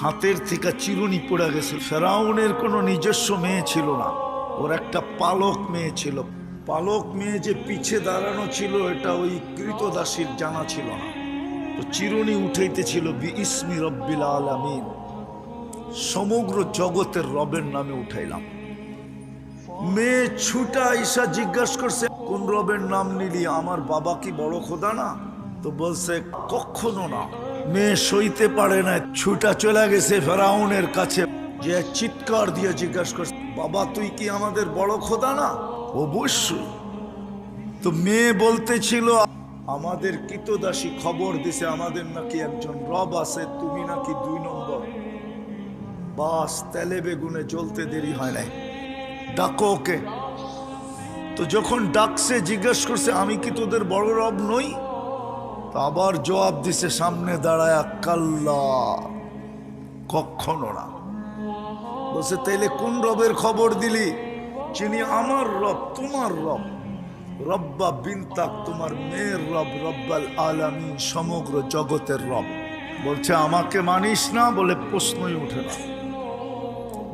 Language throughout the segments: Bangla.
হাতের থেকে চিরুনি পড়ে গেছে। ফেরাউনের কোনো নিজস্ব মেয়ে ছিল না, ওর একটা পালক মেয়ে ছিল। পালক মেয়ে যে পিছে দাঁড়ানো ছিল এটা ওই কৃতদাসীর জানা ছিল না। তো চিরুনি উঠাইতেছিল বিইসমি রব্বিল আলামিন, সমগ্র জগতের রবের নামে উঠাইলাম। মেয়ে ছুটা ঈশা জিজ্ঞাসা করছে, কোন রবের নাম নিলি? আমার বাবা কি বড় খোদা না? তো বলছে কখনো না। মেয়ে সইতে পারে না, ছুটা চলে গেছে ফেরাউনের কাছে, যে চিৎকার দিয়ে জিজ্ঞাসা করছে, বাবা তুই কি আমাদের বড় খোদা না? অবশ্যই। তো মেয়ে বলতেছিল, আমাদের কৃতদাসী খবর দিছে আমাদের নাকি একজন রব আছে, তুমি নাকি 2 নম্বর। বাস, তেলে বেগুনে জ্বলতে দেরি হয় নাই, ডাকো ওকে। তো যখন ডাকছে জিজ্ঞাসা করছে, আমি কি তোদের বড় রব নই? তো আবার জবাব দিছে সামনে দাঁড়ায়, কাল্লা, কখনো না। বলছে তাইলে কোন রবের খবর দিলি? যিনি আমার রব, তোমার রব, রব্বা বিনতাক, তোমার মেয়ের রব, রব্বাল আলামিন, সমগ্র জগতের রব। বলছে আমাকে মানিস না? বলে প্রশ্নই ওঠে না।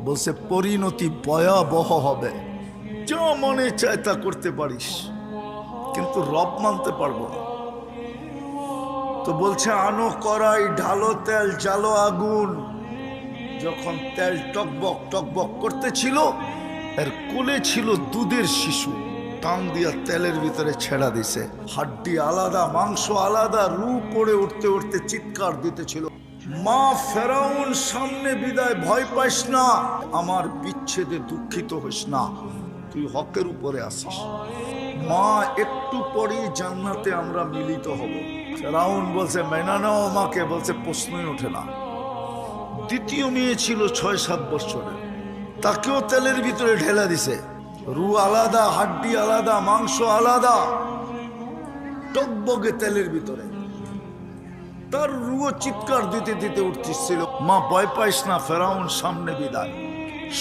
বলছে পরিণতি ভয়াবহ হবে, যা মনে চায় তা করতে পারিস, কিন্তু রব মানতে পারবো না। তো বলছে আনো কড়াই, ঢালো তেল, জ্বালো আগুন। যখন তেল টকবক টকবক করতেছিল, এর কোলে ছিল দুধের শিশু, টান দিয়া তেলের ভিতরে ছেড়া দিছে। হাড্ডি আলাদা, মাংস আলাদা, রু পড়ে উঠতে উঠতে চিৎকার দিতেছিল, মা ফেরাউন সামনে বিদায়, ভয় পাইস না, আমার বিচ্ছেদে দুঃখিত হইস না, তুই হকের উপরে আসিস। মা একটু পরেই জান্নাতে আমরা মিলিত হব। ফেরাউন বলছে মেনা নাও আমাকে। বলছে প্রশ্নই ওঠে না। দ্বিতীয় মেয়ে ছিল 6-7 বছরের, তাকেও তেলের ভিতরে ঢেলা দিছে। রু আলাদা, হাড্ডি আলাদা, মাংস আলাদা, টকবগে তেলের ভিতরে। তার রুও চিৎকার দিতে দিতে উঠতেছিল, মা ভয় পাইস না, ফেরাউন সামনে বিদায়,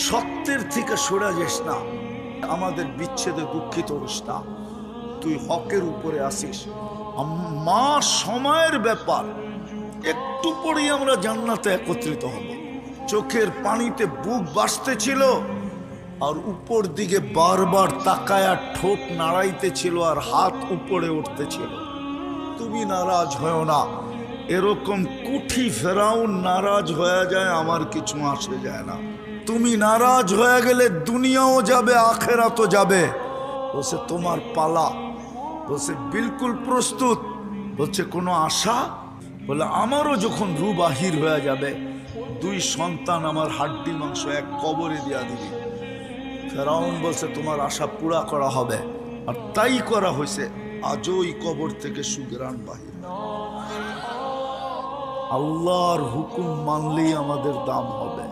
সত্যের থেকে সরে যাস না, আমাদের বিচ্ছেদে দুঃখিত হইস না, তুই হকের উপরে আসিস। মা সময়ের ব্যাপার, একটু পরেই আমরা জান্নাতে একত্রিত হব। চোখের পানিতে বুক বাসতেছিল, আর উপর দিকে বারবার তাকায়া ঠোঁট নাড়াইতেছিল, আর হাত উপরে উঠতেছিল। তুমি নারাজ হও না। এরকম কুঠি ফেরাউন নারাজ হয়ে যায়, আমার কিছু আসে যায় না। তুমি নারাজ হয়ে গেলে দুনিয়াও যাবে, আখেরাতও যাবে। বলছে তোমার পালা। বলছে বিলকুল প্রস্তুত। বলছে কোনো আশা? বলে আমারও যখন রু বাহির হয়ে যাবে, 2 সন্তান আমার হাড্ডি মাংস এক কবরে দিয়া দিবি। ফেরাউন বলছে তোমার আশা পুরা করা হবে। আর তাই করা হয়েছে। আজও ওই কবর থেকে সুগ্রাণ বাহির। আল্লাহর হুকুম মানলেই আমাদের দাম হবে।